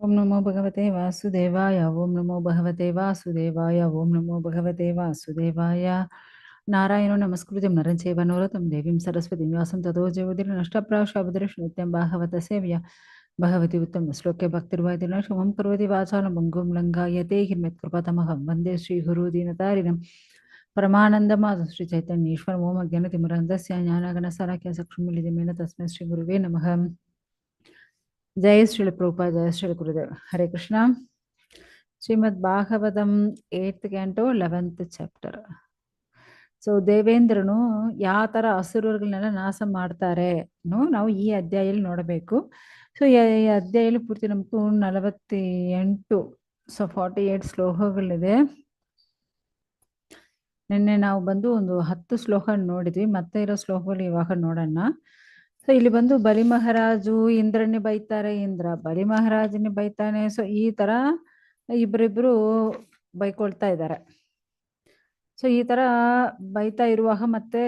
ಓಂ ನಮೋ ಭಗವತೆ ವಾಸುದೇವಾಯ ಓಂ ನಮೋ ಭಗವತೆ ವಾಸುದೇವಾಯ ಓಂ ನಮೋ ಭಗವತೆ ವಾಸುದೇವಾಯ ನಾರಾಯಣೋ ನಮಸ್ಕೃತ್ಯಂ ನರಂ ಚೈವ ನರೋತ್ತಮಂ ದೇವೀಂ ಸರಸ್ವತೀಂ ವ್ಯಾಸಂ ತತೋ ಜಯವುದಿರ ನಷ್ಟಪ್ರಾಶಾಬುದ್ರೇಷು ನಿತ್ಯಂ ಭಾಗವತ ಸೇವ್ಯ ಭಗವತಿ ಉತ್ತಮ ಶ್ಲೋಕೆ ಭಕ್ತಿರ್ವಾದಿನ ಶಮಂ ಕರೋತಿ ವಾಚಾಲ ಮಂಗುಂ ಲಂಘಾಯತೆ ಹಿರ್ಮೆತ್ಕೃಪತಮಹಂ ವಂದೇ ಶ್ರೀ ಗುರು ದೀನತಾರಿಣಂ ಪರಮಾನಂದಮಾಧವ ಶ್ರೀ ಚೈತನ್ಯೇಶ್ವರ ಓಂ ಅಜ್ಞಾನತಿಮಿರಂಧಸ್ಯ ಜ್ಞಾನಗಣಸಾರಕ್ಯ ಚಕ್ಷುರ್ಮಿಲಿತಮೇನ ತಸ್ಮೈ ಶ್ರೀ ಗುರುವೇ ನಮಃ. ಜಯ ಶ್ರೀಲ ಪ್ರಭುಪಾದ ಜಯ Srila Gurudev. Hare Krishna. Srimad Bhagavatam 8th canto 11th chapter. So ದೇವೇಂದ್ರನು ಯಾವ ತರ ಅಸುರಗಳನ್ನೆಲ್ಲ ನಾಶ ಮಾಡ್ತಾರೆ ನಾವು ಈ ಅಧ್ಯಾಯಲ್ಲಿ ನೋಡಬೇಕು. ಸೊ ಈ ಅಧ್ಯಾಯಲ್ಲಿ ಪೂರ್ತಿ ನಮಗೂ 48 48 ಶ್ಲೋಕಗಳಿದೆ. ನಿನ್ನೆ ನಾವು ಬಂದು ಒಂದು 10 ಶ್ಲೋಕ ನೋಡಿದ್ವಿ. ಮತ್ತೆ ಇರೋ ಶ್ಲೋಕಗಳು ಇವಾಗ ನೋಡೋಣ. ಸೊ ಇಲ್ಲಿ ಬಂದು ಬಲಿ ಮಹಾರಾಜು ಇಂದ್ರನ್ನೇ ಬೈತಾರೆ, ಇಂದ್ರ ಬಲಿ ಮಹಾರಾಜನೇ ಬೈತಾನೆ. ಸೊ ಈ ತರ ಇಬ್ರಿಬ್ರು ಬೈಕೊಳ್ತಾ ಇದ್ದಾರೆ. ಸೊ ಈ ತರ ಬೈತಾ ಇರುವಾಗ ಮತ್ತೆ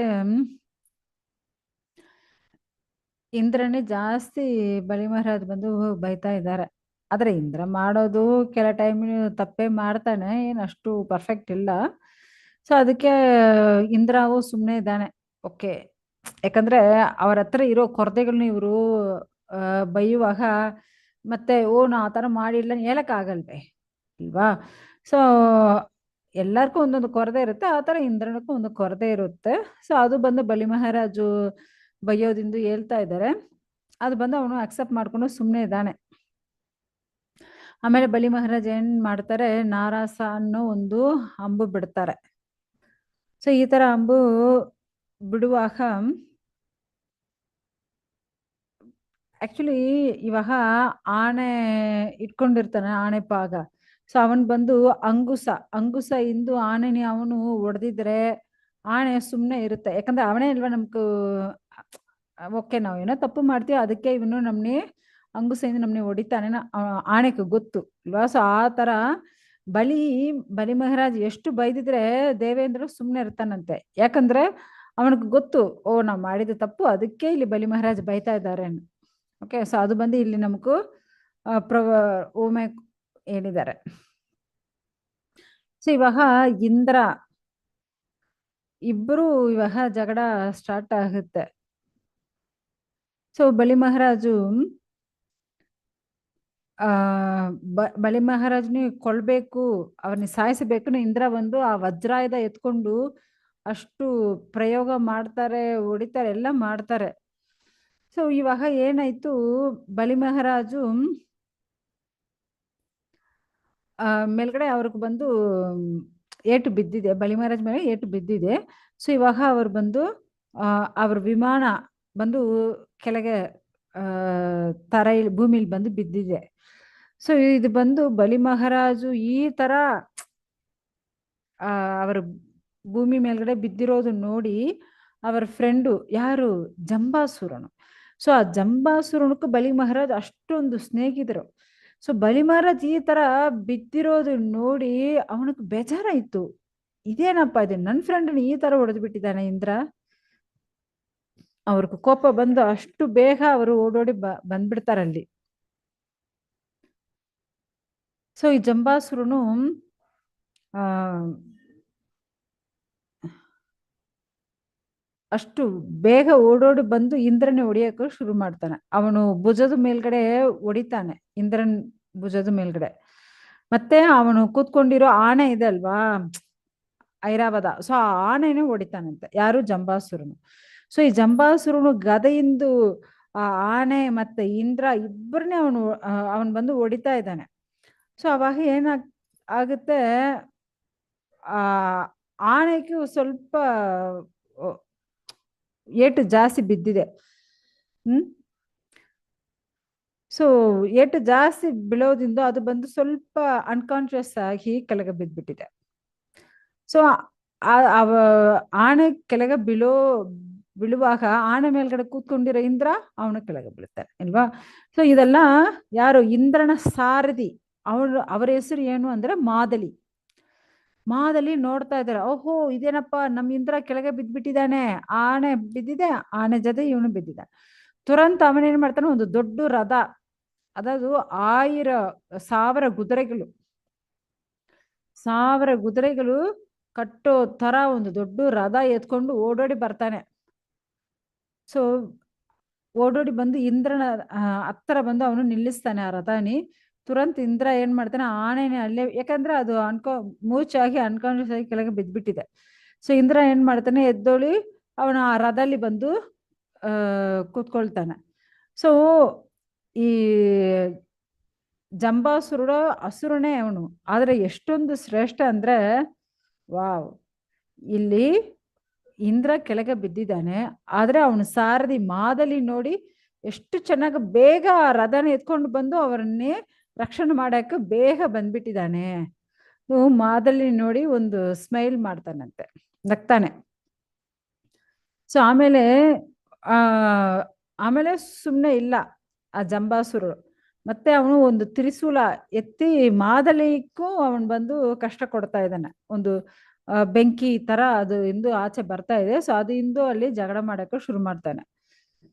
ಇಂದ್ರನೇ ಜಾಸ್ತಿ ಬಲಿ ಮಹಾರಾಜ್ ಬಂದು ಬೈತಾ ಇದ್ದಾರೆ. ಆದ್ರೆ ಇಂದ್ರ ಮಾಡೋದು ಕೆಲ ಟೈಮ್ ತಪ್ಪೇ ಮಾಡ್ತಾನೆ, ಏನಷ್ಟು ಪರ್ಫೆಕ್ಟ್ ಇಲ್ಲ. ಸೊ ಅದಕ್ಕೆ ಇಂದ್ರವು ಸುಮ್ಮನೆ ಇದ್ದಾನೆ. ಓಕೆ, ಯಾಕಂದ್ರೆ ಅವ್ರ ಹತ್ರ ಇರೋ ಕೊರತೆಗಳನ್ನ ಇವರು ಬೈಯುವಾಗ ಮತ್ತೆ ನಾ ಆ ತರ ಮಾಡಿಲ್ಲ ಹೇಳಕ್ ಆಗಲ್ವೇ ಇಲ್ವಾ. ಸೊ ಎಲ್ಲರಿಗೂ ಒಂದೊಂದು ಕೊರತೆ ಇರುತ್ತೆ, ಆ ತರ ಇಂದ್ರನಕ್ಕೂ ಒಂದು ಕೊರತೆ ಇರುತ್ತೆ. ಸೊ ಅದು ಬಂದು ಬಲಿ ಮಹಾರಾಜು ಬೈಯೋದಿಂದ ಹೇಳ್ತಾ ಇದ್ದಾರೆ. ಅದು ಬಂದು ಅವನು ಅಕ್ಸೆಪ್ಟ್ ಮಾಡ್ಕೊಂಡು ಸುಮ್ಮನೆ ಇದ್ದಾನೆ. ಆಮೇಲೆ ಬಲಿ ಮಹಾರಾಜ್ ಏನ್ ಮಾಡ್ತಾರೆ, ನಾರಾಸ ಅನ್ನೋ ಒಂದು ಅಂಬು ಬಿಡ್ತಾರೆ. ಸೊ ಈ ತರ ಅಂಬು ಬಿಡುವಾಗ ಆಕ್ಚುಲಿ ಇವಾಗ ಆನೆ ಇಟ್ಕೊಂಡಿರ್ತಾನೆ, ಆನೆ ಪಾಗ. ಸೊ ಅವನ್ ಬಂದು ಅಂಗುಸ ಇಂದು ಆನೆನಿ ಅವನು ಹೊಡೆದಿದ್ರೆ ಆನೆ ಸುಮ್ಮನೆ ಇರುತ್ತೆ. ಯಾಕಂದ್ರೆ ಅವನೇ ಇಲ್ವಾ ನಮ್ಗೆ ಓಕೆ ನಾವು ಏನೋ ತಪ್ಪು ಮಾಡ್ತೀವಿ, ಅದಕ್ಕೆ ಇವನು ನಮ್ನಿ ಅಂಗುಸೆಯಿಂದ ನಮ್ನಿ ಹೊಡಿತಾನೆ ಆನೆಗೆ ಗೊತ್ತು ಇಲ್ವಾ. ಸೊ ಆ ತರ ಬಲಿ ಮಹಾರಾಜ್ ಎಷ್ಟು ಬೈದಿದ್ರೆ ದೇವೇಂದ್ರ ಸುಮ್ಮನೆ ಇರ್ತಾನಂತೆ. ಯಾಕಂದ್ರೆ ಅವನಿಗೆ ಗೊತ್ತು ನಾವು ಮಾಡಿದ ತಪ್ಪು, ಅದಕ್ಕೆ ಇಲ್ಲಿ ಬಲಿ ಮಹಾರಾಜ್ ಬೈತಾ ಇದ್ದಾರೆ. ಓಕೆ, ಸೊ ಅದು ಬಂದು ಇಲ್ಲಿ ನಮಗೂ ಓಮೆ ಹೇಳಿದ್ದಾರೆ. ಸೊ ಇವಾಗ ಇಂದ್ರ ಇಬ್ಬರು ಇವಾಗ ಜಗಳ ಸ್ಟಾರ್ಟ್ ಆಗುತ್ತೆ. ಸೊ ಬಲಿ ಮಹಾರಾಜು ಬಲಿ ಮಹಾರಾಜ್ನ ಕೊಲ್ಬೇಕು, ಅವ್ರನ್ನ ಸಾಯಿಸಬೇಕು. ಇಂದ್ರ ಬಂದು ಆ ವಜ್ರಾಯುಧ ಎತ್ಕೊಂಡು ಅಷ್ಟು ಪ್ರಯೋಗ ಮಾಡ್ತಾರೆ, ಹೊಡಿತಾರೆ, ಎಲ್ಲ ಮಾಡ್ತಾರೆ. ಸೊ ಇವಾಗ ಏನಾಯ್ತು, ಬಲಿ ಮಹಾರಾಜು ಮೇಲ್ಗಡೆ ಅವ್ರಿಗೆ ಬಂದು ಏಟು ಬಿದ್ದಿದೆ, ಬಲಿ ಮಹಾರಾಜ್ ಮೇಲೆ ಏಟು ಬಿದ್ದಿದೆ. ಸೊ ಇವಾಗ ಅವ್ರು ಬಂದು ಅವ್ರ ವಿಮಾನ ಬಂದು ಕೆಳಗೆ ಭೂಮಿಲಿ ಬಂದು ಬಿದ್ದಿದೆ. ಸೊ ಇದು ಬಂದು ಬಲಿ ಮಹಾರಾಜು ಈ ತರ ಅವರ ಭೂಮಿ ಮೇಲ್ಗಡೆ ಬಿದ್ದಿರೋದು ನೋಡಿ ಅವರ ಫ್ರೆಂಡು ಯಾರು, ಜಂಬಾಸುರನು. ಸೊ ಆ ಜಂಬಾಸುರನಕ್ಕೂ ಬಲಿ ಮಹಾರಾಜ್ ಅಷ್ಟೊಂದು ಸ್ನೇಹಿತರು. ಸೊ ಬಲಿ ಮಹಾರಾಜ್ ಈ ತರ ಬಿದ್ದಿರೋದು ನೋಡಿ ಅವನಿಗೆ ಬೇಜಾರಾಯ್ತು. ಇದೇನಪ್ಪ ಇದು, ನನ್ನ ಫ್ರೆಂಡ್ನ ಈ ತರ ಹೊಡೆದು ಬಿಟ್ಟಿದ್ದಾನೆ ಇಂದ್ರ. ಅವ್ರಿಗೆ ಕೋಪ ಬಂದು ಅಷ್ಟು ಬೇಗ ಅವರು ಓಡೋಡಿ ಬಂದ್ಬಿಡ್ತಾರಲ್ಲಿ. ಸೊ ಈ ಜಂಬಾಸುರನು ಅಷ್ಟು ಬೇಗ ಓಡೋಡಿ ಬಂದು ಇಂದ್ರನೇ ಹೊಡಿಯಕ್ಕೆ ಶುರು ಮಾಡ್ತಾನೆ. ಅವನು ಭುಜದ ಮೇಲ್ಗಡೆ ಹೊಡಿತಾನೆ, ಇಂದ್ರನ್ ಭುಜದ ಮೇಲ್ಗಡೆ. ಮತ್ತೆ ಅವನು ಕೂತ್ಕೊಂಡಿರೋ ಆನೆ ಇದೆ ಅಲ್ವಾ, ಐರಾವತ. ಸೊ ಆ ಆನೆನೇ ಹೊಡಿತಾನಂತೆ, ಯಾರು, ಜಂಬಾಸುರನು. ಸೊ ಈ ಜಂಬಾಸುರನು ಗದೆಯಿಂದ ಆ ಆನೆ ಮತ್ತೆ ಇಂದ್ರ ಇಬ್ಬರನ್ನೇ ಅವನು ಬಂದು ಹೊಡಿತಾ ಇದ್ದಾನೆ. ಸೊ ಅವಾಗ ಆಗುತ್ತೆ, ಆ ಆನೆಗೂ ಸ್ವಲ್ಪ ಏಟು ಜಾಸ್ತಿ ಬಿದ್ದಿದೆ. ಸೊ ಏಟು ಜಾಸ್ತಿ ಬೀಳೋದ್ರಿಂದ ಅದು ಬಂದು ಸ್ವಲ್ಪ ಅನ್ಕಾನ್ಶಿಯಸ್ ಆಗಿ ಕೆಳಗೆ ಬಿದ್ದ್ಬಿಟ್ಟಿದೆ. ಸೊ ಆನೆ ಕೆಳಗೆ ಬೀಳುವಾಗ ಆನೆ ಮೇಲ್ಗಡೆ ಕೂತ್ಕೊಂಡಿರೋ ಇಂದ್ರ ಅವನ ಕೆಳಗೆ ಬೀಳುತ್ತಾರೆ ಅಲ್ವಾ. ಸೊ ಇದೆಲ್ಲ ಯಾರು, ಇಂದ್ರನ ಸಾರಥಿ. ಅವರ ಹೆಸರು ಏನು ಅಂದ್ರೆ ಮಾದಲಿ ನೋಡ್ತಾ ಇದ್ದಾರೆ. ಓಹೋ, ಇದೇನಪ್ಪ, ನಮ್ಮ ಇಂದ್ರ ಕೆಳಗೆ ಬಿದ್ದ್ಬಿಟ್ಟಿದ್ದಾನೆ, ಆನೆ ಬಿದ್ದಿದೆ, ಆನೆ ಜೊತೆ ಇವನು ಬಿದ್ದಿದ್ದಾನೆ. ತುರಂತ ಅವನೇನ್ ಮಾಡ್ತಾನೆ, ಒಂದು ದೊಡ್ಡ ರಥ ಅದದು 1000 ಕುದುರೆಗಳು ಕಟ್ಟೋ ತರ ಒಂದು ದೊಡ್ಡ ರಥ ಎತ್ಕೊಂಡು ಓಡೋಡಿ ಬರ್ತಾನೆ. ಸೊ ಓಡೋಡಿ ಬಂದು ಇಂದ್ರನ ಹತ್ರ ಬಂದು ಅವನು ನಿಲ್ಲಿಸ್ತಾನೆ ಆ ರಥಾನಿ. ತುರಂತ್ ಇಂದ್ರ ಏನ್ ಮಾಡ್ತಾನೆ, ಆನೆನೆ ಅಲ್ಲೇ, ಯಾಕಂದ್ರೆ ಅದು ಮೂಚಾಗಿ ಅನ್ಕಾನ್ಶಿಯಸ್ ಆಗಿ ಕೆಳಗೆ ಬಿದ್ದ್ಬಿಟ್ಟಿದೆ. ಸೊ ಇಂದ್ರ ಏನ್ ಮಾಡ್ತಾನೆ, ಎದ್ದೋಳಿ ಅವನ ಆ ರಥದಲ್ಲಿ ಬಂದು ಕೂತ್ಕೊಳ್ತಾನೆ. ಸೊ ಈ ಜಂಬಾಸುರ ಅಸುರನೇ ಅವನು, ಆದ್ರೆ ಎಷ್ಟೊಂದು ಶ್ರೇಷ್ಠ ಅಂದ್ರೆ, ವಾವ್, ಇಲ್ಲಿ ಇಂದ್ರ ಕೆಳಗೆ ಬಿದ್ದಿದ್ದಾನೆ, ಆದ್ರೆ ಅವನು ಸಾರಥಿ ಮಾದಲಿ ನೋಡಿ ಎಷ್ಟು ಚೆನ್ನಾಗಿ ಬೇಗ ಆ ರಥನ ಎತ್ಕೊಂಡು ಬಂದು ಅವರನ್ನೇ ರಕ್ಷಣೆ ಮಾಡಕ್ಕೆ ಬೇಗ ಬಂದ್ಬಿಟ್ಟಿದ್ದಾನೆ. ಮಾದಲಿ ನೋಡಿ ಒಂದು ಸ್ಮೈಲ್ ಮಾಡ್ತಾನಂತೆ, ನಗ್ತಾನೆ. ಸೊ ಆಮೇಲೆ ಸುಮ್ಮನೆ ಇಲ್ಲ ಆ ಜಂಬಾಸುರರು. ಮತ್ತೆ ಅವನು ಒಂದು ತ್ರಿಶೂಲ ಎತ್ತಿ ಮಾದಲಿಕ್ಕೂ ಅವನು ಬಂದು ಕಷ್ಟ ಕೊಡ್ತಾ ಇದ್ದಾನೆ. ಒಂದು ಬೆಂಕಿ ತರ ಅದು ಇಂದು ಆಚೆ ಬರ್ತಾ ಇದೆ. ಸೊ ಅದು ಇಂದು ಅಲ್ಲಿ ಜಗಳ ಮಾಡಕ್ಕೆ ಶುರು ಮಾಡ್ತಾನೆ.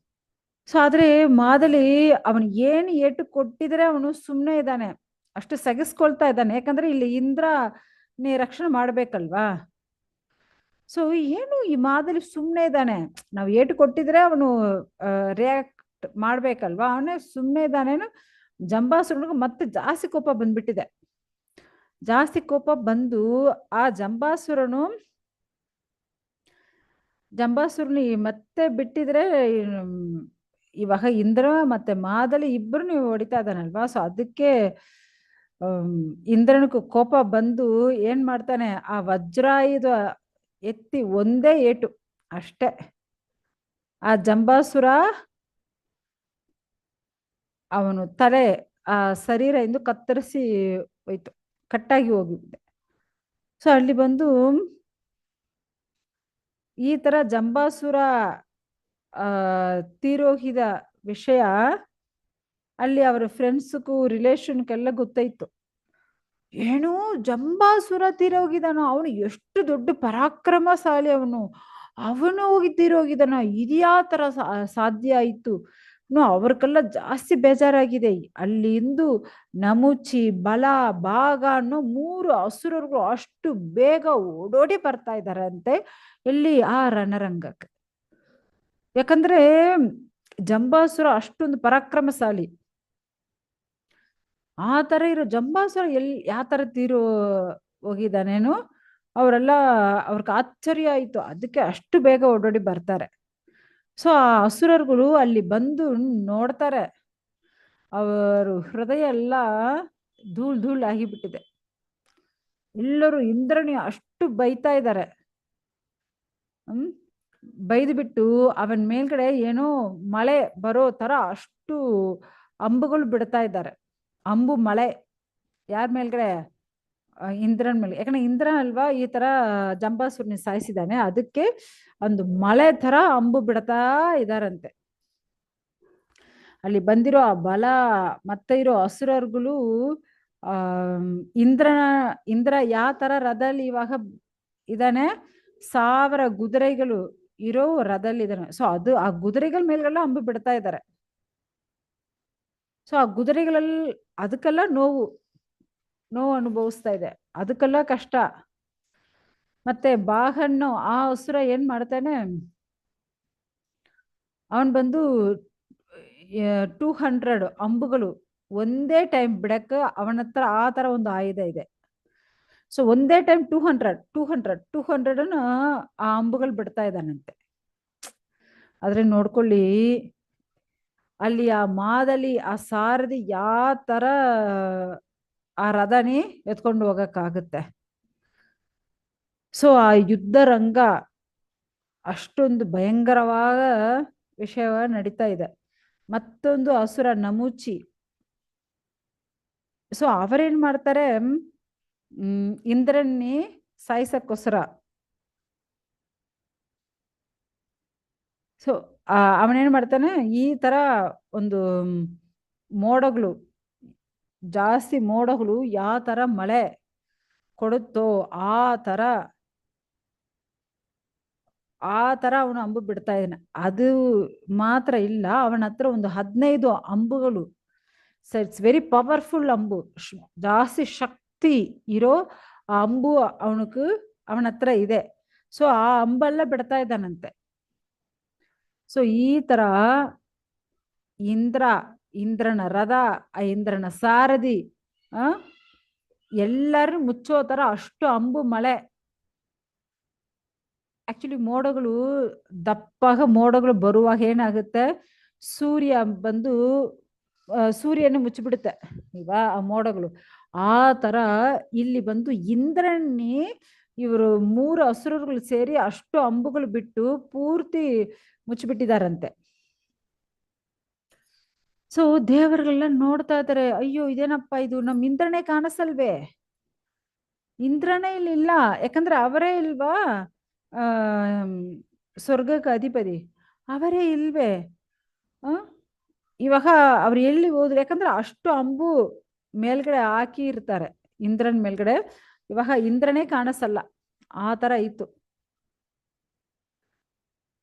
ಸೊ ಆದ್ರೆ ಮಾದಲಿ ಅವನು ಏನು ಏಟು ಕೊಟ್ಟಿದ್ರೆ ಅವನು ಸುಮ್ಮನೆ ಇದ್ದಾನೆ, ಅಷ್ಟು ಸಗಿಸ್ಕೊಳ್ತಾ ಇದ್ದಾನೆ. ಯಾಕಂದ್ರೆ ಇಲ್ಲಿ ಇಂದ್ರ ನೀ ರಕ್ಷಣೆ ಮಾಡ್ಬೇಕಲ್ವಾ. ಸೊ ಏನು ಈ ಮಾದಲಿ ಸುಮ್ಮನೆ ಇದ್ದಾನೆ, ನಾವು ಏಟು ಕೊಟ್ಟಿದ್ರೆ ಅವನು ರಿಯಾಕ್ಟ್ ಮಾಡ್ಬೇಕಲ್ವಾ, ಅವನೇ ಸುಮ್ಮನೆ ಇದ್ದಾನೇನು. ಜಂಬಾಸುರನಿಗೆ ಮತ್ತೆ ಜಾಸ್ತಿ ಕೋಪ ಬಂದ್ಬಿಟ್ಟಿದೆ. ಜಾಸ್ತಿ ಕೋಪ ಬಂದು ಆ ಜಂಬಾಸುರನು ಮತ್ತೆ ಬಿಟ್ಟಿದ್ರೆ ಇವಾಗ ಇಂದ್ರ ಮತ್ತೆ ಮಾದಲಿ ಇಬ್ರು ನೀವು ಹೊಡಿತಾ ಇದ್ದಾನಲ್ವಾ. ಸೊ ಅದಕ್ಕೆ ಇಂದ್ರನಿಗೂ ಕೋಪ ಬಂದು ಏನ್ ಮಾಡ್ತಾನೆ, ಆ ವಜ್ರಾಯುಧ ಎತ್ತಿ ಒಂದೇ ಏಟು ಅಷ್ಟೇ ಆ ಜಂಬಾಸುರ ಅವನು ತಲೆ ಆ ಶರೀರ ಎಂದು ಕತ್ತರಿಸಿ ಹೋಯ್ತು, ಕಟ್ಟಾಗಿ ಹೋಗಿದೆ. ಸೊ ಅಲ್ಲಿ ಬಂದು ಈ ತರ ಜಂಬಾಸುರ ತೀರೋಗಿದ ವಿಷಯ ಅಲ್ಲಿ ಅವರ ಫ್ರೆಂಡ್ಸ್ಗೂ ರಿಲೇಷನ್ಗೆಲ್ಲ ಗೊತ್ತಾಯ್ತು. ಏನು ಜಂಬಾಸುರ ತೀರೋಗಿದಾನ, ಅವನು ಎಷ್ಟು ದೊಡ್ಡ ಪರಾಕ್ರಮಶಾಲಿ, ಅವನು ಹೋಗಿ ತೀರೋಗಿದಾನ, ಇದ್ಯಾ ತರ ಸಾಧ್ಯ ಆಯ್ತು. ಅವ್ರಿಗೆಲ್ಲ ಜಾಸ್ತಿ ಬೇಜಾರಾಗಿದೆ. ಅಲ್ಲಿಂದು ನಮುಚಿ, ಬಲ, ಭಾಗ ಅನ್ನೋ 3 ಅಸುರರು ಅಷ್ಟು ಬೇಗ ಓಡೋಡಿ ಬರ್ತಾ ಇದ್ದಾರಂತೆ ಎಲ್ಲಿ ಆ ರಣರಂಗಕ್ಕೆ. ಯಾಕಂದ್ರೆ ಜಂಬಾಸುರ ಅಷ್ಟೊಂದು ಪರಾಕ್ರಮಶಾಲಿ. ಆ ತರ ಇರೋ ಜಂಬಾಸುರ ಯಾವ ತರ ತೀರೋ ಹೋಗಿದ್ದಾನೇನು, ಅವರೆಲ್ಲ ಅವ್ರಿಗೆ ಆಶ್ಚರ್ಯ ಆಯ್ತು. ಅದಕ್ಕೆ ಅಷ್ಟು ಬೇಗ ಓಡೋಡಿ ಬರ್ತಾರೆ. ಸೊ ಆ ಅಸುರರುಗಳು ಅಲ್ಲಿ ಬಂದು ನೋಡ್ತಾರೆ, ಅವರು ಹೃದಯ ಎಲ್ಲ ಧೂಳ್ ಧೂಳ್ ಆಗಿಬಿಟ್ಟಿದೆ. ಎಲ್ಲರೂ ಇಂದ್ರನಿ ಅಷ್ಟು ಬೈತಾ ಇದ್ದಾರೆ. ಬೈದು ಬಿಟ್ಟು ಅವನ ಮೇಲ್ಗಡೆ ಏನೋ ಮಳೆ ಬರೋ ತರ ಅಷ್ಟು ಅಂಬುಗಳು ಬಿಡ್ತಾ ಇದ್ದಾರೆ. ಅಂಬು ಮಳೆ ಯಾರ ಮೇಲ್ಗಡೆ, ಇಂದ್ರನ್ ಮೇಲೆ. ಯಾಕಂದ್ರೆ ಇಂದ್ರ ಅಲ್ವಾ ಈ ತರ ಜಂಬಾಸುರನ ಸಾಯಿಸಿದಾನೆ, ಅದಕ್ಕೆ ಒಂದು ಮಳೆ ತರ ಅಂಬು ಬಿಡ್ತಾ ಇದಾರಂತೆ. ಅಲ್ಲಿ ಬಂದಿರೋ ಆ ಬಲ ಮತ್ತೆ ಇರೋ ಅಸುರರುಗಳು ಇಂದ್ರ ಯಾವ ತರ ರಥದಲ್ಲಿ ಇವಾಗ ಇದಾನೆ, 1000 ಕುದುರೆಗಳು ಇರೋ ರಥದಲ್ಲಿ ಇದಾನೆ. ಸೊ ಆ ಕುದುರೆಗಳ ಮೇಲ್ಗೆಲ್ಲ ಅಂಬು ಬಿಡ್ತಾ ಇದ್ದಾರೆ. ಸೊ ಆ ಕುದುರೆಗಳಲ್ಲಿ ಅದಕ್ಕೆಲ್ಲ ನೋವು ಅನುಭವಿಸ್ತಾ ಇದೆ, ಅದಕ್ಕೆಲ್ಲ ಕಷ್ಟ. ಮತ್ತೆ ಬಾಹಣ್ಣು ಆ ಅಸುರ ಏನ್ ಮಾಡ್ತಾನೆ, ಅವನ್ ಬಂದು 200 ಅಂಬುಗಳು ಒಂದೇ ಟೈಮ್ ಬಿಡಕ್ಕ ಅವನ ಹತ್ರ ಆ ತರ ಒಂದು ಆಯುಧ ಇದೆ. ಸೊ ಒಂದೇ ಟೈಮ್ 200 ಆ ಅಂಬುಗಳು ಬಿಡ್ತಾ ಇದ್ದಾನಂತೆ. ಆದ್ರೆ ನೋಡ್ಕೊಳ್ಳಿ, ಅಲ್ಲಿ ಆ ಮಾದಲಿ ಆ ಸಾರಥಿ ಯಾವ ತರ ಆ ರಥನಿ ಎತ್ಕೊಂಡು ಹೋಗಕ್ಕಾಗುತ್ತೆ. ಸೊ ಆ ಯುದ್ಧ ರಂಗ ಅಷ್ಟೊಂದು ಭಯಂಕರವಾದ ವಿಷಯ ನಡೀತಾ ಇದೆ. ಮತ್ತೊಂದು ಅಸುರ ನಮುಚಿ. ಸೊ ಅವರೇನ್ ಮಾಡ್ತಾರೆ, ಇಂದ್ರನ್ನಿ ಸಾಯಿಸಕ್ಕೋಸ್ಕರ ಸೊ ಅವನೇನ್ ಮಾಡ್ತಾನೆ, ಈ ತರ ಒಂದು ಮೋಡಗಳು, ಜಾಸ್ತಿ ಮೋಡಗಳು ಯಾವ ತರ ಮಳೆ ಕೊಡುತ್ತೋ ಆ ತರ ಅವನು ಅಂಬು ಬಿಡ್ತಾ ಇದ್ದಾನೆ. ಅದು ಮಾತ್ರ ಇಲ್ಲ, ಅವನ ಹತ್ರ ಒಂದು 15 ಅಂಬುಗಳು ಸೊ ಇಟ್ಸ್ ವೆರಿ ಪವರ್ಫುಲ್ ಅಂಬು, ಜಾಸ್ತಿ ಶಕ್ತಿ ಇರೋ ಆ ಅಂಬು ಅವನ ಹತ್ರ ಇದೆ. ಸೊ ಆ ಅಂಬೆಲ್ಲ ಬಿಡ್ತಾ ಇದ್ದಾನಂತೆ. ಸೊ ಈ ತರ ಇಂದ್ರನ ರಥ, ಆ ಇಂದ್ರನ ಸಾರಥಿ ಎಲ್ಲರೂ ಮುಚ್ಚೋ ತರ ಅಷ್ಟು ಅಂಬು ಮಳೆ. ಆಕ್ಚುಲಿ ಮೋಡಗಳು ದಪ್ಪಾಗ ಮೋಡಗಳು ಬರುವಾಗ ಏನಾಗುತ್ತೆ, ಸೂರ್ಯ ಬಂದು ಸೂರ್ಯನ ಮುಚ್ಚಿಬಿಡುತ್ತೆ ಇವಾ ಆ ಮೋಡಗಳು. ಆ ತರ ಇಲ್ಲಿ ಬಂದು ಇಂದ್ರನ್ನೇ ಇವರು 3 ಅಸುರರುಗಳು ಸೇರಿ ಅಷ್ಟು ಅಂಬುಗಳು ಬಿಟ್ಟು ಪೂರ್ತಿ ಮುಚ್ಚಿಬಿಟ್ಟಿದಾರಂತೆ. ಸೊ ದೇವರುಗಳೆಲ್ಲ ನೋಡ್ತಾ ಇದ್ದಾರೆ, ಅಯ್ಯೋ ಇದೇನಪ್ಪ ಇದು, ನಮ್ ಇಂದ್ರನೇ ಕಾಣಿಸಲ್ವೇ, ಇಂದ್ರನೇ ಇಲ್ಲ. ಯಾಕಂದ್ರೆ ಅವರೇ ಇಲ್ವಾ ಸ್ವರ್ಗಕ್ಕೆ ಅಧಿಪತಿ, ಅವರೇ ಇಲ್ವೇ. ಇವಾಗ ಅವ್ರು ಎಲ್ಲಿ ಹೋದ್ರು, ಯಾಕಂದ್ರೆ ಅಷ್ಟು ಅಂಬು ಮೇಲ್ಗಡೆ ಹಾಕಿ ಇರ್ತಾರೆ ಇಂದ್ರನ್ ಮೇಲ್ಗಡೆ. ಇವಾಗ ಇಂದ್ರನೇ ಕಾಣಿಸಲ್ಲ, ಆ ತರ ಇತ್ತು.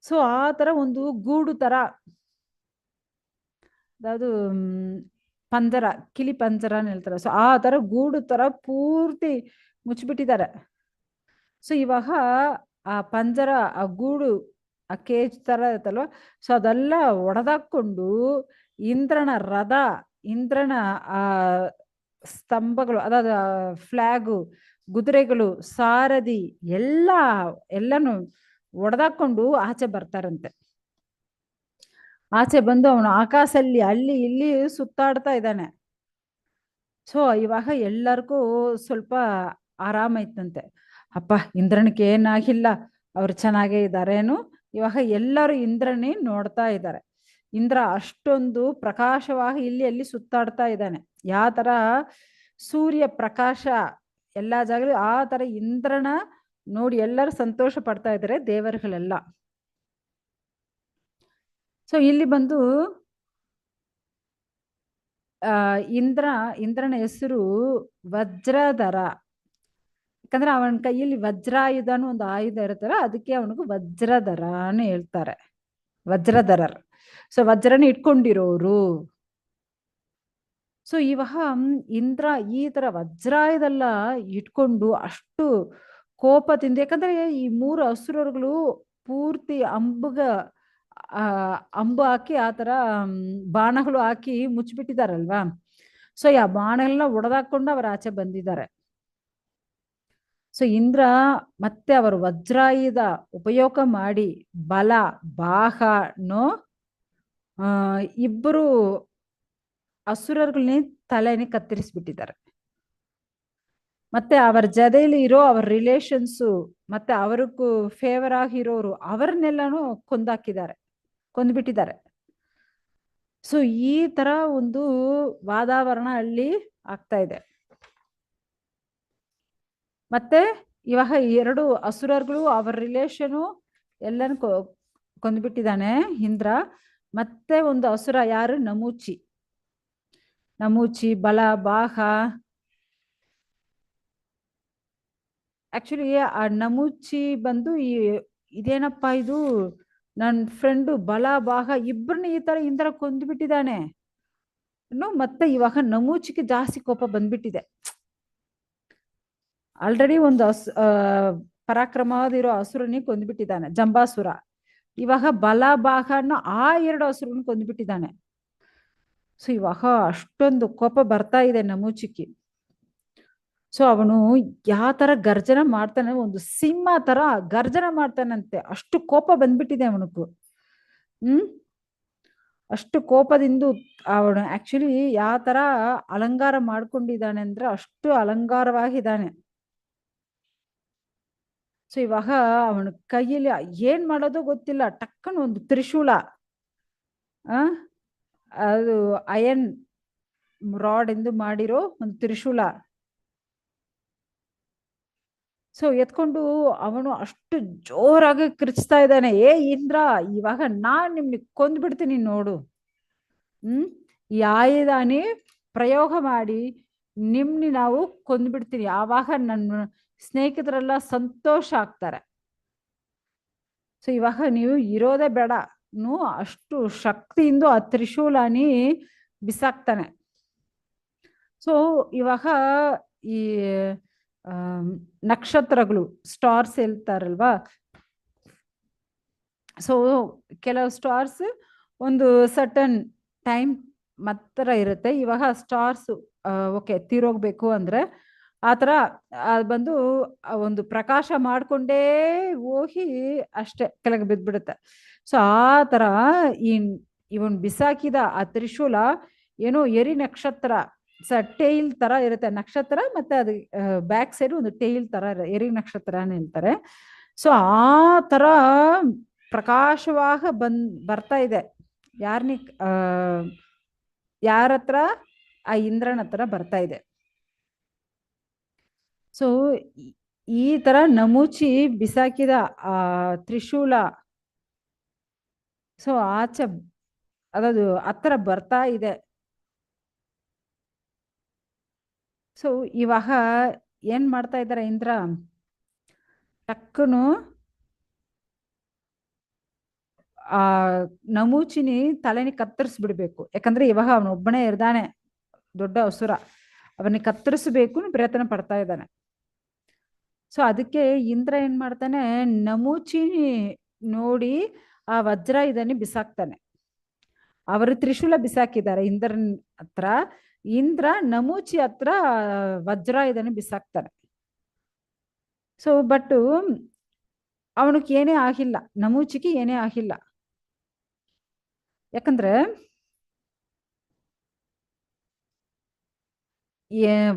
ಸೊ ಆ ತರ ಒಂದು ಗೂಡು ತರ, ಅದಾವುದು ಪಂಜರ, ಕಿಲಿ ಪಂಜರ ಅಂತ ಹೇಳ್ತಾರೆ. ಸೊ ಆ ತರ ಗೂಡು ತರ ಪೂರ್ತಿ ಮುಚ್ಚಿಬಿಟ್ಟಿದ್ದಾರೆ. ಸೊ ಇವಾಗ ಆ ಪಂಜರ, ಆ ಗೂಡು, ಆ ಕೇಜ್ ತರ ಇರುತ್ತಲ್ವ, ಸೊ ಅದೆಲ್ಲ ಒಡೆದಾಕೊಂಡು ಇಂದ್ರನ ರಥ, ಇಂದ್ರನ ಆ ಸ್ತಂಭಗಳು, ಅದಾದ ಫ್ಲಾಗು, ಕುದುರೆಗಳು, ಸಾರಥಿ ಎಲ್ಲಾನು ಒಡೆದಾಕೊಂಡು ಆಚೆ ಬರ್ತಾರಂತೆ. ಆಚೆ ಬಂದು ಅವನು ಆಕಾಶಲ್ಲಿ ಅಲ್ಲಿ ಇಲ್ಲಿ ಸುತ್ತಾಡ್ತಾ ಇದ್ದಾನೆ. ಸೊ ಇವಾಗ ಎಲ್ಲರಿಗೂ ಸ್ವಲ್ಪ ಆರಾಮಾಯ್ತಂತೆ, ಅಪ್ಪ ಇಂದ್ರನಿಗೆ ಏನಾಗಿಲ್ಲ, ಅವ್ರು ಚೆನ್ನಾಗೇ ಇದ್ದಾರೇನು. ಇವಾಗ ಎಲ್ಲರೂ ಇಂದ್ರನೇ ನೋಡ್ತಾ ಇದ್ದಾರೆ. ಇಂದ್ರ ಅಷ್ಟೊಂದು ಪ್ರಕಾಶವಾಗಿ ಇಲ್ಲಿ ಅಲ್ಲಿ ಸುತ್ತಾಡ್ತಾ ಇದ್ದಾನೆ. ಯಾವ ತರ ಸೂರ್ಯ ಪ್ರಕಾಶ ಎಲ್ಲಾ ಜಾಗದಲ್ಲಿ, ಆ ತರ ಇಂದ್ರನ ನೋಡಿ ಎಲ್ಲರೂ ಸಂತೋಷ ಪಡ್ತಾ ಇದ್ದಾರೆ ದೇವರುಗಳೆಲ್ಲ. ಸೊ ಇಲ್ಲಿ ಬಂದು ಇಂದ್ರನ ಹೆಸರು ವಜ್ರಧರ. ಯಾಕಂದ್ರೆ ಅವನ ಕೈಯಲ್ಲಿ ವಜ್ರಾಯುಧನು ಒಂದು ಆಯುಧ ಇರ್ತಾರ, ಅದಕ್ಕೆ ಅವನಿಗೂ ವಜ್ರಧರ ಅಂತ ಹೇಳ್ತಾರೆ, ವಜ್ರಧರರ್. ಸೊ ವಜ್ರನ ಇಟ್ಕೊಂಡಿರೋರು. ಸೊ ಇವಾಗ ಇಂದ್ರ ಈ ತರ ವಜ್ರಾಯುಧೆಲ್ಲ ಇಟ್ಕೊಂಡು ಅಷ್ಟು ಕೋಪದಿಂದ, ಯಾಕಂದ್ರೆ ಈ 3 ಅಸುರರುಗಳು ಪೂರ್ತಿ ಅಂಬು ಹಾಕಿ ಆ ತರ ಬಾಣಗಳು ಹಾಕಿ ಮುಚ್ಚಿಬಿಟ್ಟಿದಾರಲ್ವಾ. ಸೊ ಆ ಬಾಣಗಳನ್ನ ಒಡೆದಾಕೊಂಡು ಅವ್ರ ಆಚೆ ಬಂದಿದ್ದಾರೆ. ಸೊ ಇಂದ್ರ ಮತ್ತೆ ಅವರು ವಜ್ರಾಯುಧ ಉಪಯೋಗ ಮಾಡಿ ಬಲ ಬಾಹನೋ ಇಬ್ಬರು ಅಸುರர்கள்ನೇ ತಲೆನೇ ಕತ್ತರಿಸ್ಬಿಟ್ಟಿದ್ದಾರೆ. ಮತ್ತೆ ಅವರ ಜೊತೆಯಲ್ಲಿ ಇರೋ ಅವರ ರಿಲೇಷನ್ಸು ಮತ್ತೆ ಅವರಿಗೂ ಫೇವರ್ ಆಗಿರೋರು ಅವರನ್ನೆಲ್ಲಾನು ಕೊಂದ್ಬಿಟ್ಟಿದ್ದಾರೆ. ಸೊ ಈ ತರ ಒಂದು ವಾತಾವರಣ ಅಲ್ಲಿ ಆಗ್ತಾ ಇದೆ. ಮತ್ತೆ ಇವಾಗ 2 ಅಸುರರುಗಳು ಅವರ ರಿಲೇಷನು ಎಲ್ಲಾನು ಕೊಂದ್ಬಿಟ್ಟಿದ್ದಾನೆ ಇಂದ್ರ. ಮತ್ತೆ ಒಂದು ಅಸುರ ಯಾರು, ನಮೂಚಿ ಬಲ ಬಾಹ. ಆಕ್ಚುಲಿ ಆ ನಮೂಚಿ ಬಂದು ಇದೇನಪ್ಪ ಇದು, ನನ್ನ ಫ್ರೆಂಡು ಬಲ ಬಾಹ ಇಬ್ಬರನ್ನ ಈ ತರ ಇಂದ್ರ ಕೊಂದ್ಬಿಟ್ಟಿದ್ದಾನೆ. ಮತ್ತೆ ಇವಾಗ ನಮೂಚಿಗೆ ಜಾಸ್ತಿ ಕೋಪ ಬಂದ್ಬಿಟ್ಟಿದೆ. ಆಲ್ರೆಡಿ ಒಂದು ಪರಾಕ್ರಮವಾದಿರೋ ಅಸುರನಿ ಕೊಂದ್ಬಿಟ್ಟಿದ್ದಾನೆ, ಜಂಬಾಸುರ. ಇವಾಗ ಬಲ ಬಾಹನ ಆ 2 ಅಸುರನ್ ಕೊಂದ್ಬಿಟ್ಟಿದ್ದಾನೆ. ಸೊ ಇವಾಗ ಅಷ್ಟೊಂದು ಕೋಪ ಬರ್ತಾ ಇದೆ ನಮೂಚಿಗೆ. ಸೊ ಅವನು ಯಾವ ತರ ಗರ್ಜನ ಮಾಡ್ತಾನೆ, ಒಂದು ಸಿಂಹ ತರ ಗರ್ಜನ ಮಾಡ್ತಾನಂತೆ, ಅಷ್ಟು ಕೋಪ ಬಂದ್ಬಿಟ್ಟಿದೆ ಅವನಿಗೂ. ಅಷ್ಟು ಕೋಪದಿಂದ ಅವನು ಆಕ್ಚುಲಿ ಯಾವ ತರ ಅಲಂಕಾರ ಮಾಡ್ಕೊಂಡಿದ್ದಾನೆ ಅಂದ್ರೆ ಅಷ್ಟು ಅಲಂಕಾರವಾಗಿದ್ದಾನೆ. ಸೊ ಇವಾಗ ಅವನ ಕೈಯಲ್ಲಿ ಏನ್ ಮಾಡೋದು ಗೊತ್ತಿಲ್ಲ, ಟಕ್ಕನ ಒಂದು ತ್ರಿಶೂಲ, ಅದು ಅಯನ್ ರಾಡ್ ಎಂದು ಮಾಡಿರೋ ಒಂದು ತ್ರಿಶೂಲ. ಸೊ ಎತ್ಕೊಂಡು ಅವನು ಅಷ್ಟು ಜೋರಾಗಿ ಕಿರ್ಚ್ತಾ ಇದ್ದಾನೆ, ಏ ಇಂದ್ರ ಇವಾಗ ನಾನ್ ನಿಮ್ಗೆ ಕೊಂದ್ಬಿಡ್ತೀನಿ ನೋಡು. ಈ ಆಯುಧಾನಿ ಪ್ರಯೋಗ ಮಾಡಿ ನಿಮ್ನಿ ನಾವು ಕೊಂದ್ಬಿಡ್ತೀನಿ, ಆವಾಗ ನನ್ನ ಸ್ನೇಹಿತರೆಲ್ಲ ಸಂತೋಷ ಆಗ್ತಾರೆ. ಸೊ ಇವಾಗ ನೀವು ಇರೋದೇ ಬೇಡ. ಅಷ್ಟು ಶಕ್ತಿಯಿಂದ ಆ ತ್ರಿಶೂಲಾನಿ ಬಿಸಾಕ್ತಾನೆ. ಸೊ ಇವಾಗ ಈ ಆಮ್, ನಕ್ಷತ್ರಗಳು ಸ್ಟಾರ್ಸ್ ಹೇಳ್ತಾರಲ್ವಾ. ಸೊ ಕೆಲವು ಸ್ಟಾರ್ಸ್ ಒಂದು ಸರ್ಟನ್ ಟೈಮ್ ಮಾತ್ರ ಇರುತ್ತೆ. ಇವಾಗ ಸ್ಟಾರ್ಸ್ ಓಕೆ ತೀರೋಗ್ಬೇಕು ಅಂದ್ರೆ ಆ ಥರ ಬಂದು ಒಂದು ಪ್ರಕಾಶ ಮಾಡಿಕೊಂಡೇ ಹೋಗಿ ಅಷ್ಟೇ ಕೆಳಗೆ ಬಿದ್ದ್ಬಿಡುತ್ತೆ. ಸೊ ಆ ಥರ ಈ ಇವನ್ ಬಿಸಾಕಿದ ಆ ತ್ರಿಶೂಲ ಏನೋ ಎರಿ ನಕ್ಷತ್ರ ಟೇಲ್ ತರ ಇರುತ್ತೆ ನಕ್ಷತ್ರ, ಮತ್ತೆ ಅದು ಬ್ಯಾಕ್ ಸೈಡ್ ಒಂದು ಟೇಲ್ ತರ ಎರಿ ನಕ್ಷತ್ರ ಅಂತ ಹೇಳ್ತಾರೆ. ಸೊ ಆ ತರ ಪ್ರಕಾಶವಾಗ ಬರ್ತಾ ಇದೆ. ಯಾರ್ನಿ ಯಾರ ಹತ್ರ? ಆ ಇಂದ್ರನ ಹತ್ರ ಬರ್ತಾ ಇದೆ. ಸೊ ಈ ತರ ನಮೂಚಿ ಬಿಸಾಕಿದ ಆ ತ್ರಿಶೂಲ ಸೊ ಆಚೆ ಅದದು ಹತ್ರ ಬರ್ತಾ ಇದೆ. ಸೊ ಇವಾಗ ಏನ್ ಮಾಡ್ತಾ ಇದ್ದಾರೆ ಇಂದ್ರ? ಟಕ್ಕನು ಆ ನಮೂಚಿನಿ ತಲೆನಿ ಕತ್ತರಿಸ್ಬಿಡ್ಬೇಕು. ಯಾಕಂದ್ರೆ ಇವಾಗ ಅವನೊಬ್ಬನೇ ಇರ್ದಾನೆ, ದೊಡ್ಡ ಅಸುರ. ಅವನಿಗೆ ಕತ್ತರಿಸ್ಬೇಕು ಪ್ರಯತ್ನ ಪಡ್ತಾ ಇದ್ದಾನೆ. ಸೊ ಅದಕ್ಕೆ ಇಂದ್ರ ಏನ್ ಮಾಡ್ತಾನೆ, ನಮೂಚಿ ನೋಡಿ ಆ ವಜ್ರ ಇದನ್ನ ಬಿಸಾಕ್ತಾನೆ. ಅವರು ತ್ರಿಶೂಲ ಬಿಸಾಕಿದ್ದಾರೆ ಇಂದ್ರನ್ ಹತ್ರ, ಇಂದ್ರ ನಮೂಚಿ ಹತ್ರ ವಜ್ರ ಇದನ್ನ ಬಿಸಾಕ್ತಾನೆ. ಸೊ ಬಟ್ ಅವನಿಗೆ ಏನೇ ಆಗಿಲ್ಲ, ನಮೂಚಿಗೆ ಏನೇ ಆಗಿಲ್ಲ. ಯಾಕಂದ್ರೆ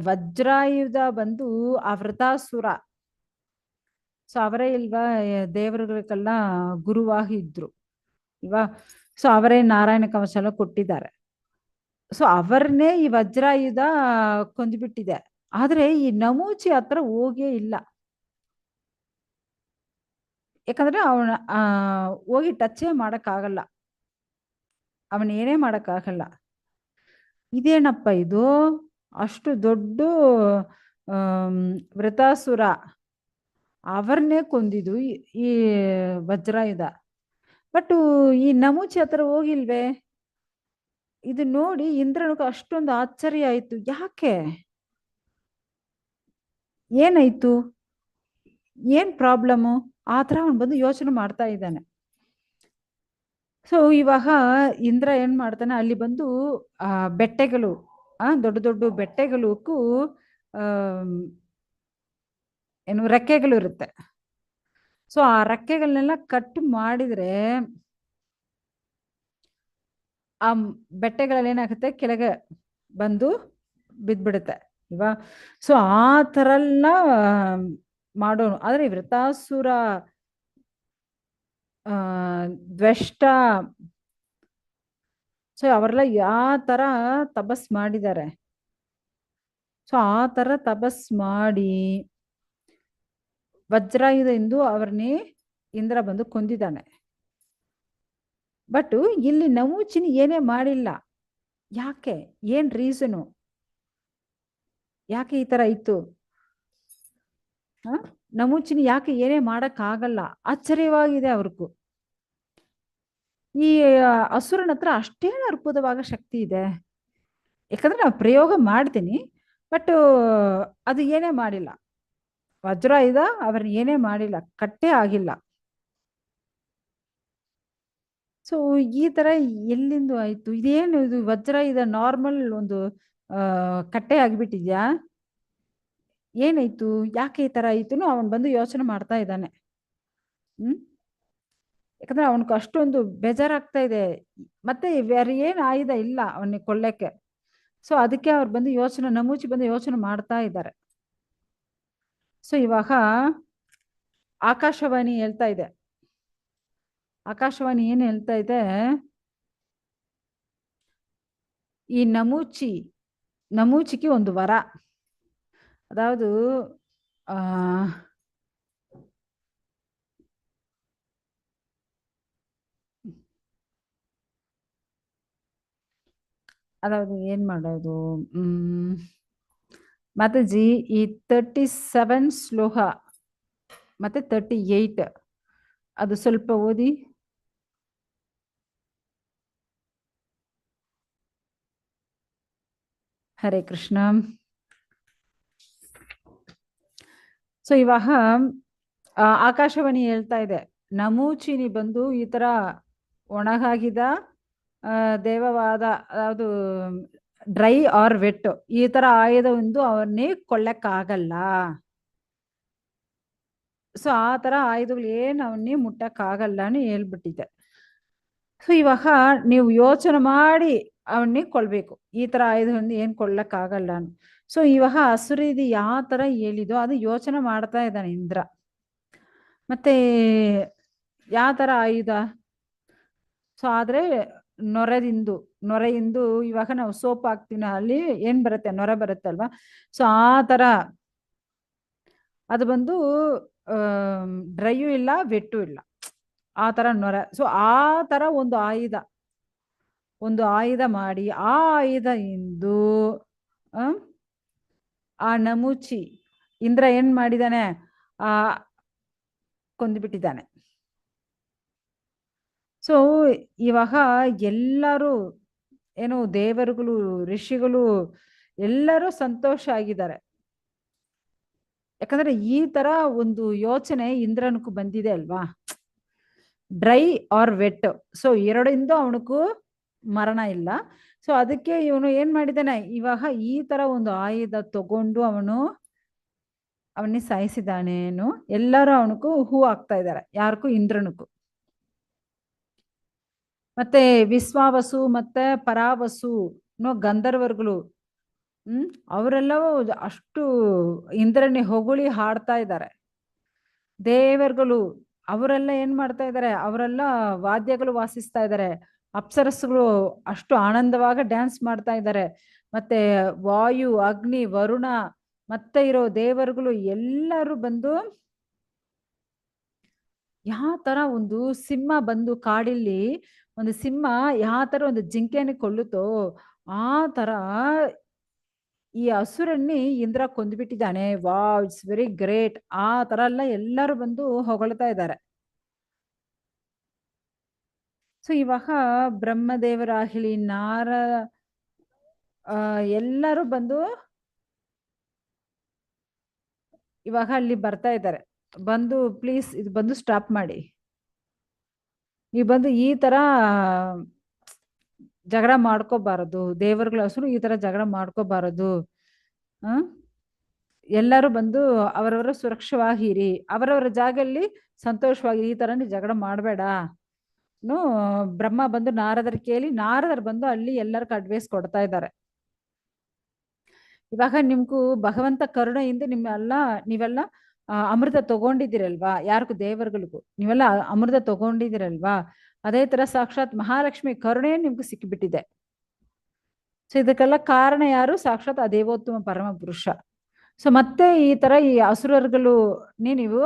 ವಜ್ರಾಯುಧ ಬಂದು ಆ ವೃತಾಸುರ. ಸೊ ಅವರೇ ಇಲ್ವಾ ದೇವರುಗಳಿಗೆಲ್ಲ ಗುರುವಾಗಿ ಇದ್ರು ಇಲ್ವಾ. ಸೊ ಅವರೇ ನಾರಾಯಣ ಕವಚ ಎಲ್ಲ ಕೊಟ್ಟಿದ್ದಾರೆ. ಸೊ ಅವರನ್ನೇ ಈ ವಜ್ರಾಯುಧ ಕೊಂದ್ಬಿಟ್ಟಿದೆ. ಆದ್ರೆ ಈ ನಮೂಚಿ ಹತ್ರ ಹೋಗೇ ಇಲ್ಲ. ಯಾಕಂದ್ರೆ ಅವನ ಹೋಗಿ ಟಚ್ಚೇ ಮಾಡಕ್ಕಾಗಲ್ಲ, ಅವನ್ ಏನೇ ಮಾಡಕ್ಕಾಗಲ್ಲ. ಇದೇನಪ್ಪ ಇದು, ಅಷ್ಟು ದೊಡ್ಡ ವೃತಾಸುರ ಅವರನ್ನೇ ಕೊಂದಿದ್ದು ಈ ವಜ್ರಾಯುಧ. ಬಟ್ ಈ ನಮೂಚಿ ಹತ್ರ ಹೋಗಿಲ್ವೇ? ಇದು ನೋಡಿ ಇಂದ್ರನಿಗೆ ಅಷ್ಟೊಂದು ಆಶ್ಚರ್ಯ ಆಯ್ತು. ಯಾಕೆ, ಏನಾಯ್ತು, ಏನ್ ಪ್ರಾಬ್ಲಮ್ಮು? ಆ ಥರ ಅವನು ಬಂದು ಯೋಚನೆ ಮಾಡ್ತಾ ಇದ್ದಾನೆ. ಸೊ ಇವಾಗ ಇಂದ್ರ ಏನ್ ಮಾಡ್ತಾನೆ, ಅಲ್ಲಿ ಬಂದು ಬೆಟ್ಟೆಗಳು ದೊಡ್ಡ ದೊಡ್ಡ ಬೆಟ್ಟೆಗಳಕ್ಕೂ ಏನು ರೆಕ್ಕೆಗಳು ಇರುತ್ತೆ. ಸೊ ಆ ರೆಕ್ಕೆಗಳನ್ನೆಲ್ಲ ಕಟ್ ಮಾಡಿದ್ರೆ ಆ ಬೆಟ್ಟೆಗಳಲ್ಲಿ ಏನಾಗುತ್ತೆ, ಕೆಳಗೆ ಬಂದು ಬಿದ್ದ್ಬಿಡುತ್ತೆ ಇವಾ. ಸೊ ಆ ಥರ ಎಲ್ಲ ಮಾಡೋನು. ಆದ್ರೆ ವೃತಾಸುರ ದ್ವೇಷ್ಟ. ಸೊ ಅವರೆಲ್ಲ ಯಾವ ತರ ತಪಸ್ ಮಾಡಿದ್ದಾರೆ. ಸೊ ಆ ತರ ತಪಸ್ ಮಾಡಿ ವಜ್ರಾಯುಧ ಎಂದು ಅವ್ರನ್ನೇ ಇಂದ್ರ ಬಂದು ಕೊಂದಿದ್ದಾನೆ. ಬಟ್ ಇಲ್ಲಿ ನಮೂಚಿನಿ ಏನೇ ಮಾಡಿಲ್ಲ. ಯಾಕೆ, ಏನ್ ರೀಸನು, ಯಾಕೆ ಈ ತರ ಇತ್ತು? ನಮೂಚಿನಿ ಯಾಕೆ ಏನೇ ಮಾಡಕ್ ಆಗಲ್ಲ? ಆಶ್ಚರ್ಯವಾಗಿದೆ ಅವ್ರಿಗೂ. ಈ ಅಸುರನ ಹತ್ರ ಅಷ್ಟೇನು ಅದ್ಭುತವಾದ ಶಕ್ತಿ ಇದೆ. ಯಾಕಂದ್ರೆ ನಾವು ಪ್ರಯೋಗ ಮಾಡ್ತೀನಿ, ಬಟ್ ಅದು ಏನೇ ಮಾಡಿಲ್ಲ. ವಜ್ರಾಯುಧ ಅವ್ರನ್ನ ಏನೇ ಮಾಡಿಲ್ಲ, ಕಟ್ಟೇ ಆಗಿಲ್ಲ. ಸೊ ಈ ತರ ಎಲ್ಲಿಂದ ಆಯ್ತು? ಇದೇನು ಇದು ವಜ್ರಾಯುಧ ನಾರ್ಮಲ್ ಒಂದು ಕಟ್ಟೆ ಆಗ್ಬಿಟ್ಟಿದ್ಯಾ, ಏನಾಯ್ತು, ಯಾಕೆ ಈ ತರ ಆಯ್ತು? ಅವನ್ ಬಂದು ಯೋಚನೆ ಮಾಡ್ತಾ ಇದ್ದಾನೆ. ಯಾಕಂದ್ರೆ ಅವನ್ಗೆ ಅಷ್ಟೊಂದು ಬೇಜಾರಾಗ್ತಾ ಇದೆ. ಮತ್ತೆ ಬೇರೆ ಏನು ಆಯುಧ ಇಲ್ಲ ಅವನಿಗೆ ಕೊಳ್ಳಕ್ಕೆ. ಸೊ ಅದಕ್ಕೆ ಅವ್ರು ಬಂದು ಯೋಚನೆ, ನಮೂಚಿ ಬಂದು ಯೋಚನೆ ಮಾಡ್ತಾ ಇದ್ದಾರೆ. ಸೊ ಇವಾಗ ಆಕಾಶವಾಣಿ ಹೇಳ್ತಾ ಇದೆ. ಆಕಾಶವಾಣಿ ಏನ್ ಹೇಳ್ತಾ ಇದೆ, ಈ ನಮೂಚಿಗೆ ಒಂದು ವರ. ಅದಾವುದು ಅದಾವುದು ಏನ್ ಮಾಡೋದು? ಮಾತಾಜಿ ಈ 37 ಶ್ಲೋಕ ಮತ್ತೆ 38 ಅದು ಸ್ವಲ್ಪ ಓದಿ. ಹರೇ ಕೃಷ್ಣ. ಸೊ ಇವಾಗ ಆಕಾಶವಾಣಿ ಹೇಳ್ತಾ ಇದೆ, ನಮೂಚಿನಿ ಬಂದು ಈ ತರ ಒಣಗಾಗಿದ ದೇವವಾದ, ಯಾವುದು ಡ್ರೈ ಆರ್ ವೆಟ್, ಈ ತರ ಆಯುಧ ಒಂದು ಅವನ್ನೇ ಕೊಳ್ಳಕ್ಕಾಗಲ್ಲ. ಸೊ ಆ ತರ ಆಯುಧಗಳು ಏನು ಅವನ್ನೇ ಮುಟ್ಟಕ್ಕಾಗಲ್ಲ అని ಹೇಳ್ಬಿಟ್ಟಿದೆ. ಸೊ ಇವಾಗ ನೀವು ಯೋಚನೆ ಮಾಡಿ ಅವನ್ನೇ ಕೊಲ್ಬೇಕು, ಈ ತರ ಆಯುಧವನ್ನು ಏನ್ ಕೊಳ್ಳಕ್ಕಾಗಲ್ಲ. ಸೊ ಇವಾಗ ಅಸುರೀದಿ ಯಾವ ತರ ಹೇಳಿದೋ ಅದು ಯೋಚನೆ ಮಾಡ್ತಾ ಇದ್ದಾನೆ ಇಂದ್ರ. ಮತ್ತೆ ಯಾವ ತರ ಆಯುಧ? ಸೊ ಆದ್ರೆ ನೊರೆಯಿಂದ ಇವಾಗ ನಾವು ಸೋಪ್ ಹಾಕ್ತೀವಿ, ಅಲ್ಲಿ ಏನ್ ಬರುತ್ತೆ, ನೊರೆ ಬರುತ್ತೆ ಅಲ್ವಾ. ಸೊ ಆ ತರ ಅದು ಬಂದು ಡ್ರೈಯೂ ಇಲ್ಲ ವೆಟ್ಟೂ ಇಲ್ಲ, ಆ ತರ ನೊರೆ. ಸೊ ಆ ತರ ಒಂದು ಆಯುಧ ಮಾಡಿ ಆ ಆಯುಧ ಇಂದು ಆ ನಮುಚಿ ಇಂದ್ರ ಏನ್ ಮಾಡಿದಾನೆ, ಕೊಂದ್ಬಿಟ್ಟಿದ್ದಾನೆ. ಸೊ ಇವಾಗ ಎಲ್ಲರೂ ಏನು ದೇವರುಗಳು, ಋಷಿಗಳು ಎಲ್ಲರೂ ಸಂತೋಷ ಆಗಿದ್ದಾರೆ. ಯಾಕಂದ್ರೆ ಈ ತರ ಒಂದು ಯೋಚನೆ ಇಂದ್ರನಿಗೂ ಬಂದಿದೆ ಅಲ್ವಾ, ಡ್ರೈ ಆರ್ ವೆಟ್. ಸೊ ಎರಡಿಂದ ಅವನಿಗೂ ಮರಣ ಇಲ್ಲ. ಸೊ ಅದಕ್ಕೆ ಇವನು ಏನ್ ಮಾಡಿದಾನೆ, ಇವಾಗ ಈ ತರ ಒಂದು ಆಯುಧ ತಗೊಂಡು ಅವನ್ನೇ ಸಾಯಿಸಿದಾನೇನು. ಎಲ್ಲರೂ ಅವನಿಗೂ ಹೂ ಆಗ್ತಾ ಇದ್ದಾರೆ, ಯಾರಿಗೂ, ಇಂದ್ರನಿಗೂ. ಮತ್ತೆ ವಿಶ್ವಾವಸು ಮತ್ತೆ ಪರಾವಸು ಗಂಧರ್ವರುಗಳು, ಅವರೆಲ್ಲವೂ ಅಷ್ಟು ಇಂದ್ರನೇ ಹೊಗಳಿ ಹಾಡ್ತಾ ಇದ್ದಾರೆ. ದೇವರುಗಳು ಅವರೆಲ್ಲ ಏನ್ ಮಾಡ್ತಾ ಇದ್ದಾರೆ, ಅವರೆಲ್ಲ ವಾದ್ಯಗಳು ವಾಸಿಸ್ತಾ ಇದ್ದಾರೆ. ಅಪ್ಸರಸ್ಸುಗಳು ಅಷ್ಟು ಆನಂದವಾಗಿ ಡ್ಯಾನ್ಸ್ ಮಾಡ್ತಾ ಇದ್ದಾರೆ. ಮತ್ತೆ ವಾಯು, ಅಗ್ನಿ, ವರುಣ ಮತ್ತೆ ಇರೋ ದೇವರುಗಳು ಎಲ್ಲರೂ ಬಂದು, ಯಾವ ತರ ಒಂದು ಸಿಂಹ ಬಂದು ಕಾಡಿಲ್ಲಿ ಒಂದು ಸಿಂಹ ಯಾವ ತರ ಒಂದು ಜಿಂಕೆಯನ್ನು ಕೊಳ್ಳುತ್ತೋ ಆ ತರ ಈ ಅಸುರನ್ನಿ ಇಂದ್ರ ಕೊಂದ್ಬಿಟ್ಟಿದ್ದಾನೆ. Wow, it's very great. ಆ ತರ ಎಲ್ಲ ಎಲ್ಲರೂ ಬಂದು ಹೊಗಳ್ತಾ ಇದ್ದಾರೆ. ಸೊ ಇವಾಗ ಬ್ರಹ್ಮದೇವರಾಗಲಿ ಎಲ್ಲರೂ ಬಂದು ಇವಾಗ ಅಲ್ಲಿ ಬರ್ತಾ ಇದ್ದಾರೆ. ಬಂದು ಪ್ಲೀಸ್ ಇದು ಬಂದು ಸ್ಟಾಪ್ ಮಾಡಿ, ನೀವು ಬಂದು ಈ ತರ ಜಗಳ ಮಾಡ್ಕೋಬಾರದು, ದೇವರುಗಳ ಹಸುರು ಈ ತರ ಜಗಳ ಮಾಡ್ಕೋಬಾರದು. ಎಲ್ಲರೂ ಬಂದು ಅವರವರ ಸುರಕ್ಷವಾಗಿರಿ, ಅವರವರ ಜಾಗದಲ್ಲಿ ಸಂತೋಷವಾಗಿ, ಈ ತರ ನೀವು ಜಗಳ ಮಾಡಬೇಡ. ಬ್ರಹ್ಮ ಬಂದು ನಾರದರ್ ಕೇಳಿ, ನಾರದರು ಬಂದು ಅಲ್ಲಿ ಎಲ್ಲರಿಗೂ ಅಡ್ವೈಸ್ ಕೊಡ್ತಾ ಇದ್ದಾರೆ. ಇವಾಗ ನಿಮ್ಗೂ ಭಗವಂತ ಕರುಣೆಯಿಂದ ನೀವೆಲ್ಲ ಅಮೃತ ತಗೊಂಡಿದ್ದೀರಲ್ವಾ, ಯಾರಿಗೂ ದೇವರುಗಳಿಗೂ ನೀವೆಲ್ಲ ಅಮೃತ ತಗೊಂಡಿದ್ದೀರಲ್ವಾ, ಅದೇ ತರ ಸಾಕ್ಷಾತ್ ಮಹಾಲಕ್ಷ್ಮಿ ಕರುಣೆ ನಿಮ್ಗೆ ಸಿಕ್ಕಿಬಿಟ್ಟಿದೆ. ಸೊ ಇದಕ್ಕೆಲ್ಲ ಕಾರಣ ಯಾರು? ಸಾಕ್ಷಾತ್ ಆ ದೇವೋತ್ತಮ ಪರಮ ಪುರುಷ. ಸೊ ಮತ್ತೆ ಈ ತರ ಈ ಅಸುರರುಗಳು ನೀವು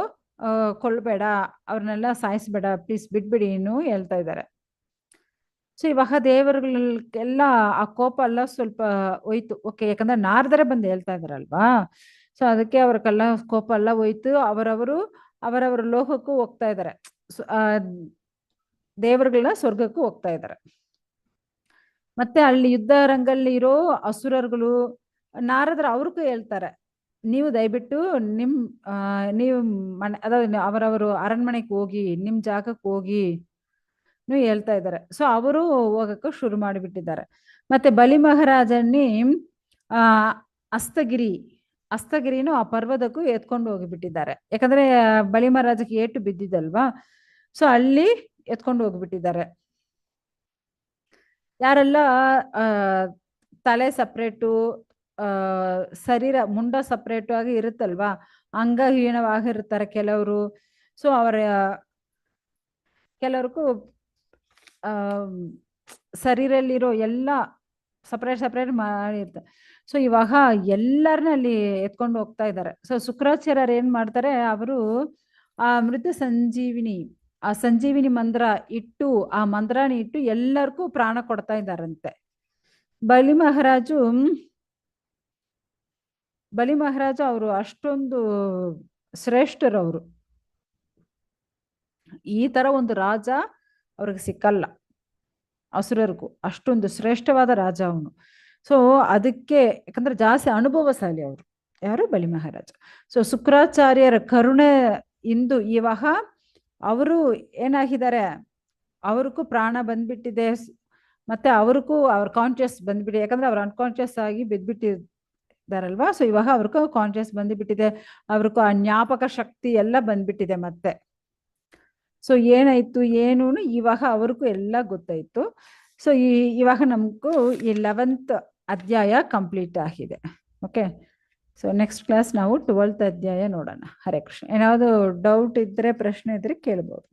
ಕೊಲ್ಬೇಡ, ಅವ್ರನ್ನೆಲ್ಲ ಸಾಯಿಸ್ಬೇಡ, ಪ್ಲೀಸ್ ಬಿಟ್ಬಿಡಿ ಇನ್ನು ಹೇಳ್ತಾ ಇದ್ದಾರೆ. ಸೊ ಇವಾಗ ದೇವರುಗಳಿಗೆಲ್ಲ ಆ ಕೋಪ ಎಲ್ಲ ಸ್ವಲ್ಪ ಹೋಯ್ತು. ಓಕೆ, ಯಾಕಂದ್ರೆ ನಾರದರೆ ಬಂದು ಹೇಳ್ತಾ ಇದಾರಲ್ವಾ, ಸೊ ಅದಕ್ಕೆ ಅವ್ರಿಗೆಲ್ಲ ಕೋಪ ಎಲ್ಲ ಹೋಯ್ತು. ಅವರವರ ಲೋಕಕ್ಕೂ ಹೋಗ್ತಾ ಇದ್ದಾರೆ, ದೇವರುಗಳನ್ನ ಸ್ವರ್ಗಕ್ಕೂ ಹೋಗ್ತಾ ಇದ್ದಾರೆ. ಮತ್ತೆ ಅಲ್ಲಿ ಯುದ್ಧ ರಂಗಲ್ಲಿ ಇರೋ ಅಸುರರುಗಳು ನಾರದರು ಅವ್ರಿಗೂ ಹೇಳ್ತಾರೆ, ನೀವು ದಯವಿಟ್ಟು ನೀವು ಅದಾவது ಅವರವರು ಅರಣ್ಮನೆಗೆ ಹೋಗಿ, ನಿಮ್ ಜಾಗಕ್ಕೆ ಹೋಗಿ ಹೇಳ್ತಾ ಇದ್ದಾರೆ. ಸೊ ಅವರು ಹೋಗಕ್ಕೆ ಶುರು ಮಾಡಿಬಿಟ್ಟಿದ್ದಾರೆ. ಮತ್ತೆ ಬಲಿ ಮಹಾರಾಜನ್ನಿ ಅಸ್ತಗಿರಿನೂ ಆ ಪರ್ವತಕ್ಕೂ ಎತ್ಕೊಂಡು ಹೋಗಿಬಿಟ್ಟಿದ್ದಾರೆ. ಯಾಕಂದ್ರೆ ಬಲಿ ಮಹಾರಾಜಕ್ಕೆ ಏಟು ಬಿದ್ದಿದ್ದಲ್ವಾ, ಸೊ ಅಲ್ಲಿ ಎತ್ಕೊಂಡು ಹೋಗ್ಬಿಟ್ಟಿದ್ದಾರೆ. ಯಾರೆಲ್ಲ ತಲೆ ಸಪ್ರೇಟು, ಶರೀರ ಮುಂಡ ಸಪ್ರೇಟು ಆಗಿ ಇರುತ್ತಲ್ವಾ, ಅಂಗಹೀನವಾಗಿರ್ತಾರೆ ಕೆಲವರು. ಸೊ ಕೆಲವ್ರಿಗೂ ಶರೀರಲ್ಲಿರೋ ಎಲ್ಲ ಸಪ್ರೇಟ್ ಮಾಡಿರ್ತಾರೆ. ಸೊ ಇವಾಗ ಎಲ್ಲರನ್ನ ಅಲ್ಲಿ ಎತ್ಕೊಂಡು ಹೋಗ್ತಾ ಇದ್ದಾರೆ. ಸೊ ಶುಕ್ರಾಚಾರ್ಯರು ಏನ್ ಮಾಡ್ತಾರೆ, ಅವರು ಆ ಮೃತ ಸಂಜೀವಿನಿ ಮಂತ್ರ ಇಟ್ಟು, ಆ ಮಂತ್ರನ ಇಟ್ಟು ಎಲ್ಲರಿಗೂ ಪ್ರಾಣ ಕೊಡ್ತಾ ಇದ್ದಾರಂತೆ. ಬಲಿ ಮಹಾರಾಜ ಅವರು ಅಷ್ಟೊಂದು ಶ್ರೇಷ್ಠರು. ಅವರು ಈ ತರ ಒಂದು ರಾಜ ಅವ್ರಿಗೆ ಸಿಕ್ಕಲ್ಲ, ಅಸುರರಿಗೂ ಅಷ್ಟೊಂದು ಶ್ರೇಷ್ಠವಾದ ರಾಜ ಅವನು. ಸೊ ಅದಕ್ಕೆ ಯಾಕಂದ್ರೆ ಜಾಸ್ತಿ ಅನುಭವಶಾಲಿ ಅವರು, ಯಾರು ಬಲಿ ಮಹಾರಾಜ. ಸೊ ಶುಕ್ರಾಚಾರ್ಯರ ಕರುಣೆ ಇಂದು ಇವಾಗ ಅವರು ಏನಾಗಿದ್ದಾರೆ, ಅವ್ರಿಗೂ ಪ್ರಾಣ ಬಂದ್ಬಿಟ್ಟಿದೆ, ಮತ್ತೆ ಅವ್ರಿಗೂ ಅವ್ರ ಕಾನ್ಶಿಯಸ್ ಬಂದ್ಬಿಟ್ಟಿದೆ, ಯಾಕಂದ್ರೆ ಅವ್ರು ಅನ್ಕಾನ್ಶಿಯಸ್ ಆಗಿ ಬಿದ್ದ್ಬಿಟ್ಟಿದಾರಲ್ವಾ. ಸೊ ಇವಾಗ ಅವ್ರಿಗೂ ಕಾನ್ಶಿಯಸ್ ಬಂದ್ಬಿಟ್ಟಿದೆ, ಅವ್ರಿಗೂ ಆ ಜ್ಞಾಪಕ ಶಕ್ತಿ ಎಲ್ಲ ಬಂದ್ಬಿಟ್ಟಿದೆ ಮತ್ತೆ. ಸೊ ಏನಾಯ್ತು ಏನು ಇವಾಗ ಅವ್ರಿಗೂ ಎಲ್ಲ ಗೊತ್ತಾಯ್ತು. ಸೊ ಇವಾಗ ನಮಗೂ ಈ 11th ಅಧ್ಯಾಯ ಕಂಪ್ಲೀಟ್ ಆಗಿದೆ. ಓಕೆ, ಸೊ ನೆಕ್ಸ್ಟ್ ಕ್ಲಾಸ್ ನಾವು 12th ಅಧ್ಯಾಯ ನೋಡೋಣ. ಹರೇ ಕೃಷ್ಣ. ಏನಾದ್ರು ಡೌಟ್ ಇದ್ರೆ, ಪ್ರಶ್ನೆ ಇದ್ರೆ ಕೇಳ್ಬೋದು.